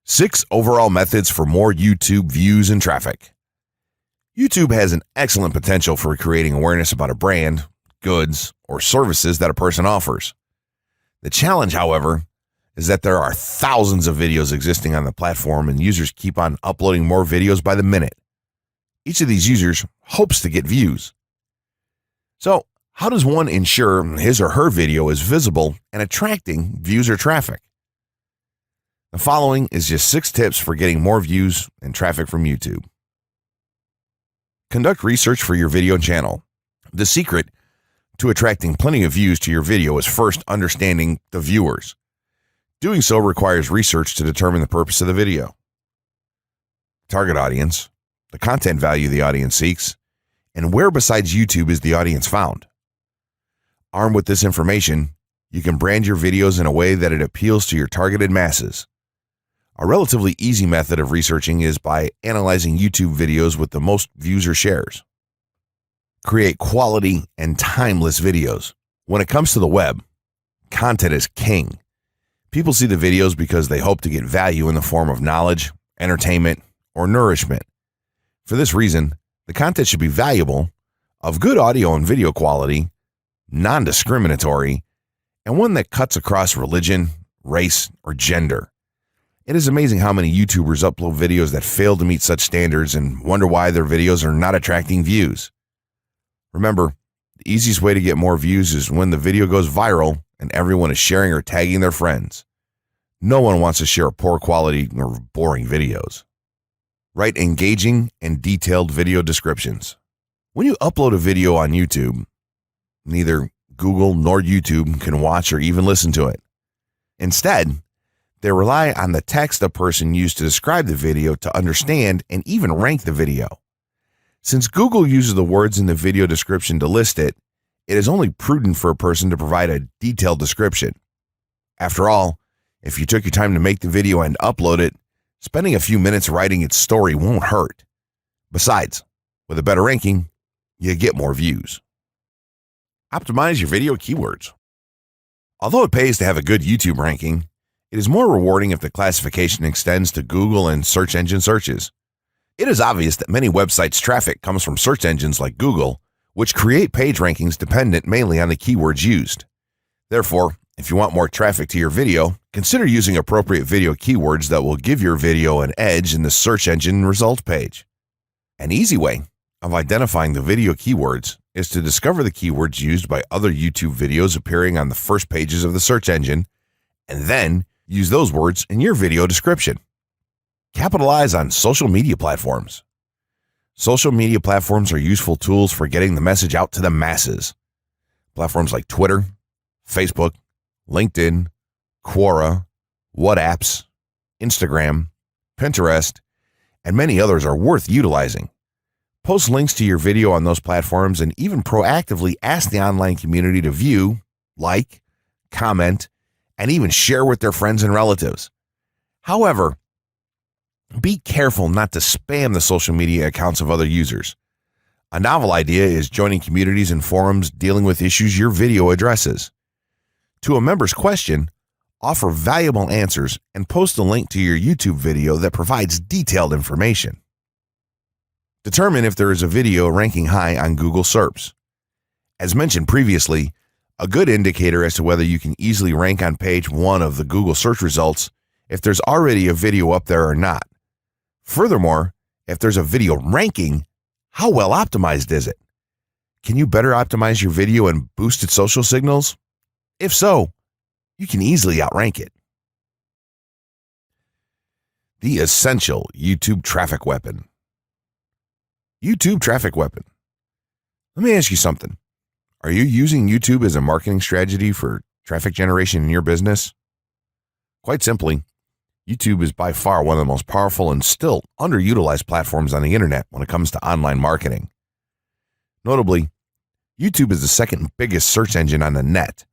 6 overall methods for more YouTube views and traffic. YouTube has an excellent potential for creating awareness about a brand, goods, or services that a person offers. The challenge, however, is that there are thousands of videos existing on the platform and users keep on uploading more videos by the minute. Each of these users hopes to get views. So, how does one ensure his or her video is visible and attracting views or traffic? The following is just 6 tips for getting more views and traffic from YouTube. Conduct research for your video channel. The secret to attracting plenty of views to your video is first understanding the viewers. Doing so requires research to determine the purpose of the video, target audience, the content value the audience seeks, and where besides YouTube is the audience found. Armed with this information, you can brand your videos in a way that it appeals to your targeted masses. A relatively easy method of researching is by analyzing YouTube videos with the most views or shares. Create quality and timeless videos. When it comes to the web, content is king. People see the videos because they hope to get value in the form of knowledge, entertainment, or nourishment. For this reason, the content should be valuable, of good audio and video quality, non-discriminatory, and one that cuts across religion, race, or gender. It is amazing how many YouTubers upload videos that fail to meet such standards and wonder why their videos are not attracting views. Remember, the easiest way to get more views is when the video goes viral and everyone is sharing or tagging their friends. No one wants to share poor quality or boring videos. Write engaging and detailed video descriptions. When you upload a video on YouTube, neither Google nor YouTube can watch or even listen to it. Instead, they rely on the text a person used to describe the video to understand and even rank the video. Since Google uses the words in the video description to list it, it is only prudent for a person to provide a detailed description. After all, if you took your time to make the video and upload it, spending a few minutes writing its story won't hurt. Besides, with a better ranking, you get more views. Optimize your video keywords. Although it pays to have a good YouTube ranking, it is more rewarding if the classification extends to Google and search engine searches. It is obvious that many websites' traffic comes from search engines like Google, which create page rankings dependent mainly on the keywords used. Therefore, if you want more traffic to your video, consider using appropriate video keywords that will give your video an edge in the search engine result page. An easy way of identifying the video keywords is to discover the keywords used by other YouTube videos appearing on the first pages of the search engine, and then use those words in your video description. Capitalize on social media platforms. Social media platforms are useful tools for getting the message out to the masses. Platforms like Twitter, Facebook, LinkedIn, Quora, WhatsApp, Instagram, Pinterest, and many others are worth utilizing. Post links to your video on those platforms and even proactively ask the online community to view, like, comment, and even share with their friends and relatives. However, be careful not to spam the social media accounts of other users. A novel idea is joining communities and forums dealing with issues your video addresses. To a member's question, offer valuable answers and post a link to your YouTube video that provides detailed information. Determine if there is a video ranking high on Google SERPs. As mentioned previously, a good indicator as to whether you can easily rank on page 1 of the Google search results if there's already a video up there or not. Furthermore, if there's a video ranking, how well optimized is it? Can you better optimize your video and boost its social signals? If so, you can easily outrank it. The essential YouTube traffic weapon. YouTube traffic weapon. Let me ask you something. Are you using YouTube as a marketing strategy for traffic generation in your business? Quite simply, YouTube is by far one of the most powerful and still underutilized platforms on the internet when it comes to online marketing. Notably, YouTube is the second biggest search engine on the net.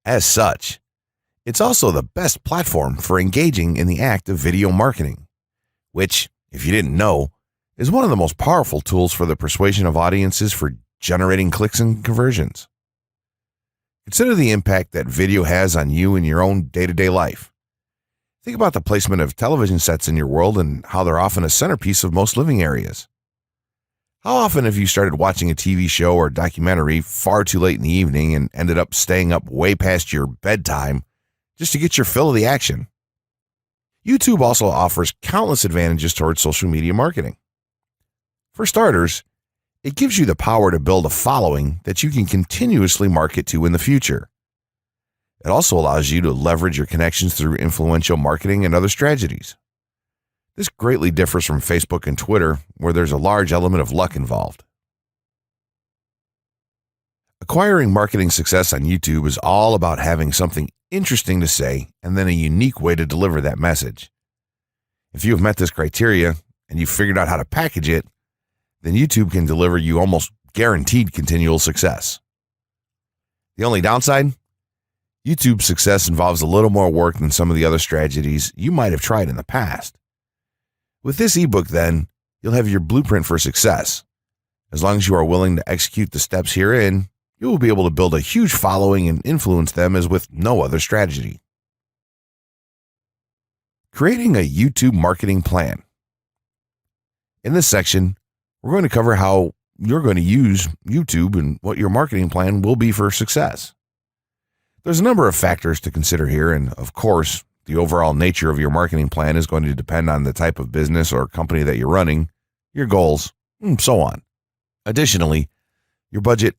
As such, it's also the best platform for engaging in the act of video marketing, which, if you didn't know, is one of the most powerful tools for the persuasion of audiences for generating clicks and conversions. Consider the impact that video has on you in your own day-to-day life. Think about the placement of television sets in your world and how they're often a centerpiece of most living areas. How often have you started watching a TV show or documentary far too late in the evening and ended up staying up way past your bedtime just to get your fill of the action? YouTube also offers countless advantages towards social media marketing. For starters, it gives you the power to build a following that you can continuously market to in the future. It also allows you to leverage your connections through influential marketing and other strategies. This greatly differs from Facebook and Twitter, where there's a large element of luck involved. Acquiring marketing success on YouTube is all about having something interesting to say and then a unique way to deliver that message. If you have met this criteria and you've figured out how to package it, then YouTube can deliver you almost guaranteed continual success. The only downside? YouTube's success involves a little more work than some of the other strategies you might have tried in the past. With this ebook, then, you'll have your blueprint for success. As long as you are willing to execute the steps herein, you will be able to build a huge following and influence them as with no other strategy. Creating a YouTube marketing plan. In this section, we're going to cover how you're going to use YouTube and what your marketing plan will be for success. There's a number of factors to consider here, and of course, the overall nature of your marketing plan is going to depend on the type of business or company that you're running, your goals, and so on. Additionally, your budget,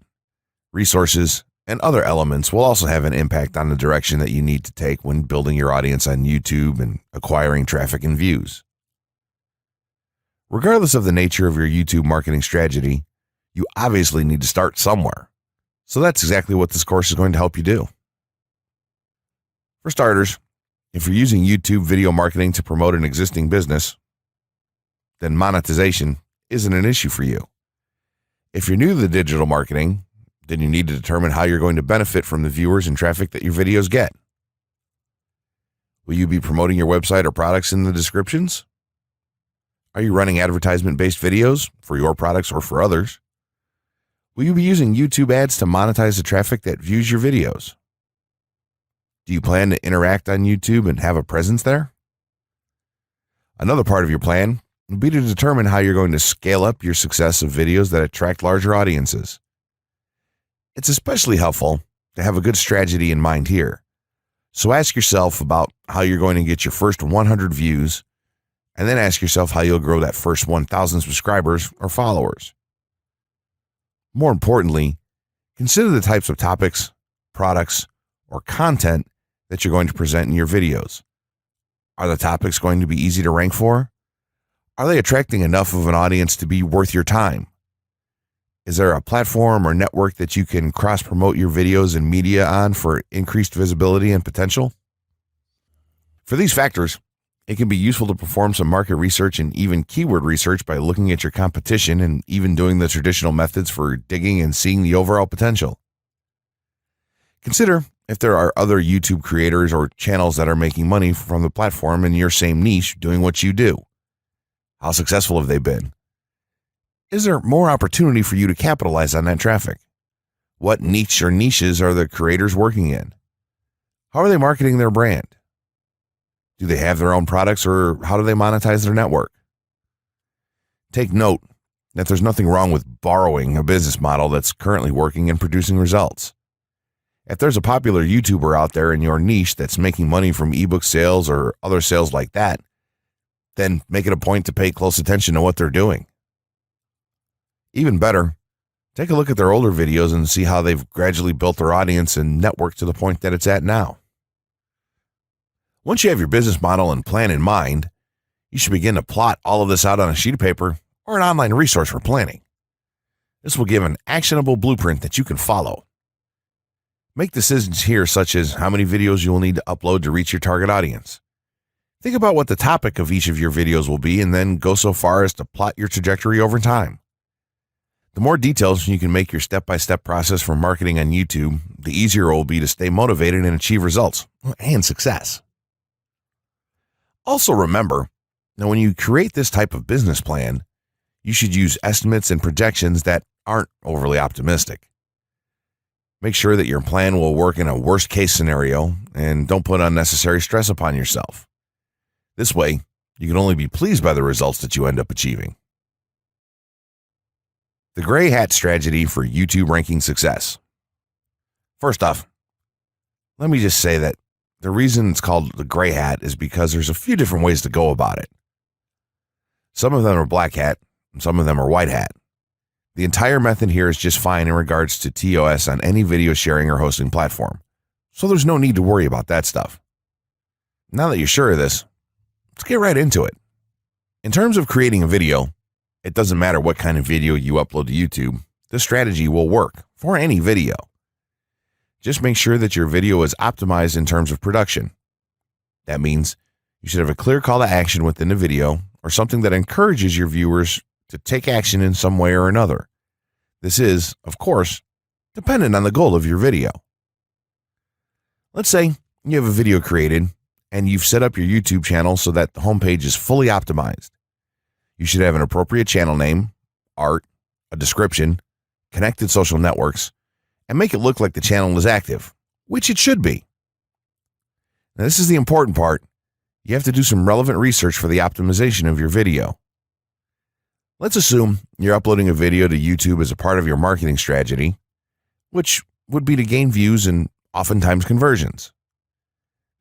resources, and other elements will also have an impact on the direction that you need to take when building your audience on YouTube and acquiring traffic and views. Regardless of the nature of your YouTube marketing strategy, you obviously need to start somewhere. So that's exactly what this course is going to help you do. For starters, if you're using YouTube video marketing to promote an existing business, then monetization isn't an issue for you. If you're new to the digital marketing, then you need to determine how you're going to benefit from the viewers and traffic that your videos get. Will you be promoting your website or products in the descriptions? Are you running advertisement-based videos for your products or for others? Will you be using YouTube ads to monetize the traffic that views your videos? Do you plan to interact on YouTube and have a presence there? Another part of your plan will be to determine how you're going to scale up your success of videos that attract larger audiences. It's especially helpful to have a good strategy in mind here. So ask yourself about how you're going to get your first 100 views, and then ask yourself how you'll grow that first 1,000 subscribers or followers. More importantly, consider the types of topics, products, or content that you're going to present in your videos. Are the topics going to be easy to rank for? Are they attracting enough of an audience to be worth your time? Is there a platform or network that you can cross-promote your videos and media on for increased visibility and potential? For these factors, it can be useful to perform some market research and even keyword research by looking at your competition and even doing the traditional methods for digging and seeing the overall potential. Consider if there are other YouTube creators or channels that are making money from the platform in your same niche doing what you do. How successful have they been? Is there more opportunity for you to capitalize on that traffic? What niche or niches are the creators working in? How are they marketing their brand? Do they have their own products, or how do they monetize their network? Take note that there's nothing wrong with borrowing a business model that's currently working and producing results. If there's a popular YouTuber out there in your niche that's making money from ebook sales or other sales like that, then make it a point to pay close attention to what they're doing. Even better, take a look at their older videos and see how they've gradually built their audience and network to the point that it's at now. Once you have your business model and plan in mind, you should begin to plot all of this out on a sheet of paper or an online resource for planning. This will give an actionable blueprint that you can follow. Make decisions here such as how many videos you will need to upload to reach your target audience. Think about what the topic of each of your videos will be and then go so far as to plot your trajectory over time. The more details you can make your step-by-step process for marketing on YouTube, the easier it will be to stay motivated and achieve results and success. Also remember that when you create this type of business plan, you should use estimates and projections that aren't overly optimistic. Make sure that your plan will work in a worst-case scenario and don't put unnecessary stress upon yourself. This way, you can only be pleased by the results that you end up achieving. The gray hat strategy for YouTube ranking success. First off, let me just say that the reason it's called the gray hat is because there's a few different ways to go about it. Some of them are black hat, and some of them are white hat. The entire method here is just fine in regards to TOS on any video sharing or hosting platform, so there's no need to worry about that stuff. Now that you're sure of this, let's get right into it. In terms of creating a video, it doesn't matter what kind of video you upload to YouTube, this strategy will work for any video. Just make sure that your video is optimized in terms of production. That means you should have a clear call to action within the video or something that encourages your viewers to take action in some way or another. This is, of course, dependent on the goal of your video. Let's say you have a video created and you've set up your YouTube channel so that the homepage is fully optimized. You should have an appropriate channel name, art, a description, connected social networks, and make it look like the channel is active, which it should be. Now, this is the important part. You have to do some relevant research for the optimization of your video. Let's assume you're uploading a video to YouTube as a part of your marketing strategy, which would be to gain views and oftentimes conversions.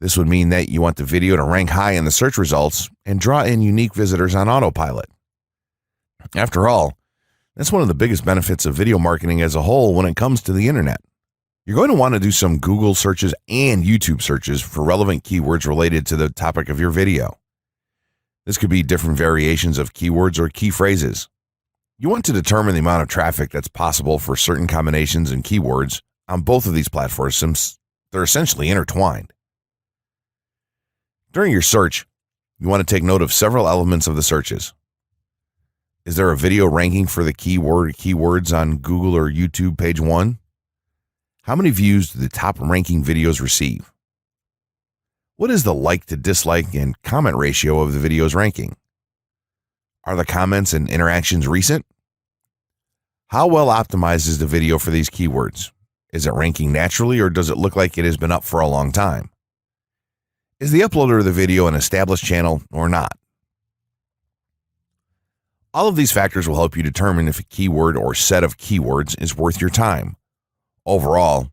This would mean that you want the video to rank high in the search results and draw in unique visitors on autopilot. After all, that's one of the biggest benefits of video marketing as a whole when it comes to the internet. You're going to want to do some Google searches and YouTube searches for relevant keywords related to the topic of your video. This could be different variations of keywords or key phrases. You want to determine the amount of traffic that's possible for certain combinations and keywords on both of these platforms since they're essentially intertwined. During your search, you want to take note of several elements of the searches. Is there a video ranking for the keyword or keywords on Google or YouTube page 1? How many views do the top ranking videos receive? What is the like to dislike and comment ratio of the video's ranking? Are the comments and interactions recent? How well optimized is the video for these keywords? Is it ranking naturally or does it look like it has been up for a long time? Is the uploader of the video an established channel or not? All of these factors will help you determine if a keyword or set of keywords is worth your time. Overall,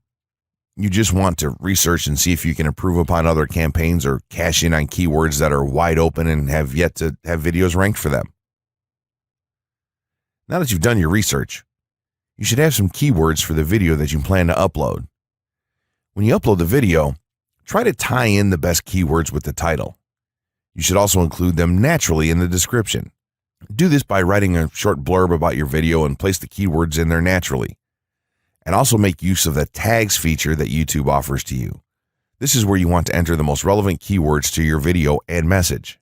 you just want to research and see if you can improve upon other campaigns or cash in on keywords that are wide open and have yet to have videos ranked for them. Now that you've done your research, you should have some keywords for the video that you plan to upload. When you upload the video, try to tie in the best keywords with the title. You should also include them naturally in the description. Do this by writing a short blurb about your video and place the keywords in there naturally. And also make use of the tags feature that YouTube offers to you. This is where you want to enter the most relevant keywords to your video and message.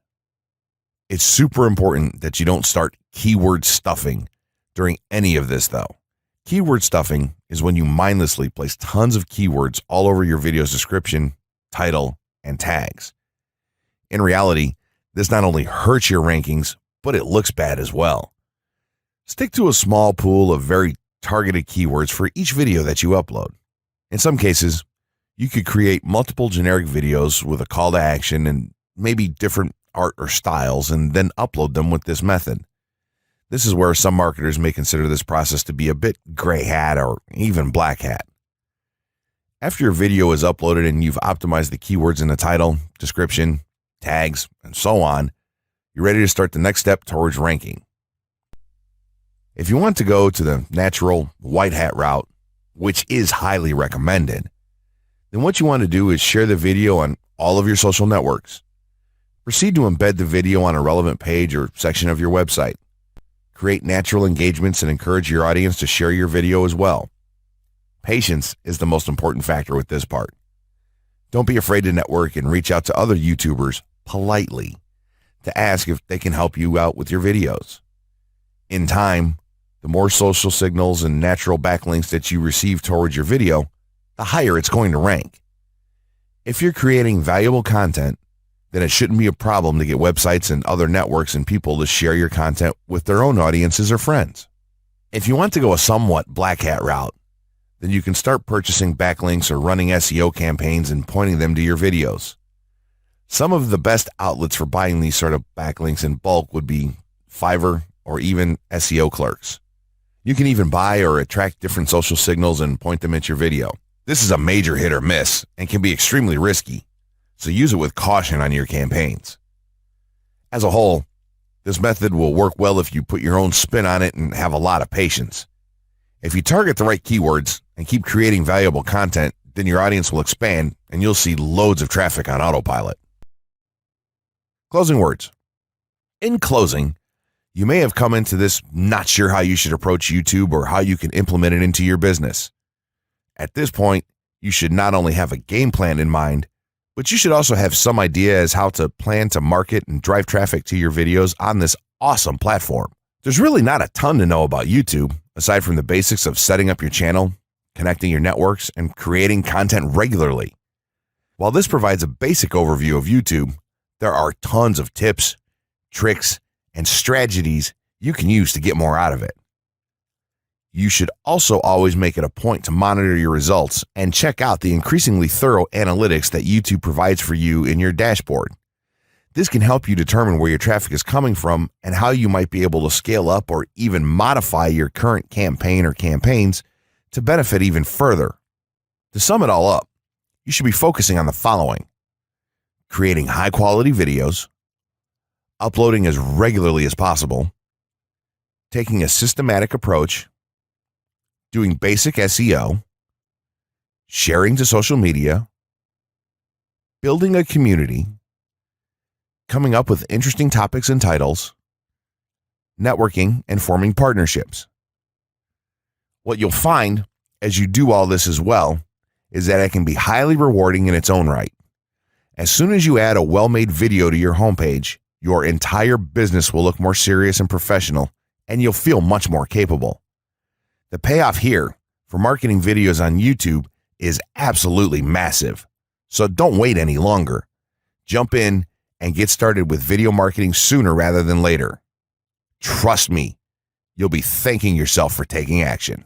It's super important that you don't start keyword stuffing during any of this though. Keyword stuffing is when you mindlessly place tons of keywords all over your video's description, title, and tags. In reality, this not only hurts your rankings, but it looks bad as well. Stick to a small pool of very targeted keywords for each video that you upload. In some cases, you could create multiple generic videos with a call to action and maybe different art or styles and then upload them with this method. This is where some marketers may consider this process to be a bit gray hat or even black hat. After your video is uploaded and you've optimized the keywords in the title, description, tags, and so on, you're ready to start the next step towards ranking. If you want to go to the natural white hat route, which is highly recommended, then what you want to do is share the video on all of your social networks. Proceed to embed the video on a relevant page or section of your website. Create natural engagements and encourage your audience to share your video as well. Patience is the most important factor with this part. Don't be afraid to network and reach out to other YouTubers politely to ask if they can help you out with your videos. In time, the more social signals and natural backlinks that you receive towards your video, the higher it's going to rank. If you're creating valuable content, then it shouldn't be a problem to get websites and other networks and people to share your content with their own audiences or friends. If you want to go a somewhat black hat route, then you can start purchasing backlinks or running SEO campaigns and pointing them to your videos. Some of the best outlets for buying these sort of backlinks in bulk would be Fiverr or even SEO clerks. You can even buy or attract different social signals and point them at your video. This is a major hit or miss and can be extremely risky, so use it with caution on your campaigns. As a whole, this method will work well if you put your own spin on it and have a lot of patience. If you target the right keywords and keep creating valuable content, then your audience will expand and you'll see loads of traffic on autopilot. Closing words. In closing, you may have come into this not sure how you should approach YouTube or how you can implement it into your business. At this point, you should not only have a game plan in mind, but you should also have some idea as how to plan to market and drive traffic to your videos on this awesome platform. There's really not a ton to know about YouTube, aside from the basics of setting up your channel, connecting your networks, and creating content regularly. While this provides a basic overview of YouTube, there are tons of tips, tricks, and strategies you can use to get more out of it. You should also always make it a point to monitor your results and check out the increasingly thorough analytics that YouTube provides for you in your dashboard. This can help you determine where your traffic is coming from and how you might be able to scale up or even modify your current campaign or campaigns to benefit even further. To sum it all up, you should be focusing on the following: creating high-quality videos, uploading as regularly as possible, taking a systematic approach, doing basic SEO, sharing to social media, building a community, coming up with interesting topics and titles, networking, and forming partnerships. What you'll find as you do all this as well is that it can be highly rewarding in its own right. As soon as you add a well-made video to your homepage, your entire business will look more serious and professional, and you'll feel much more capable. The payoff here for marketing videos on YouTube is absolutely massive, so don't wait any longer. Jump in and get started with video marketing sooner rather than later. Trust me, you'll be thanking yourself for taking action.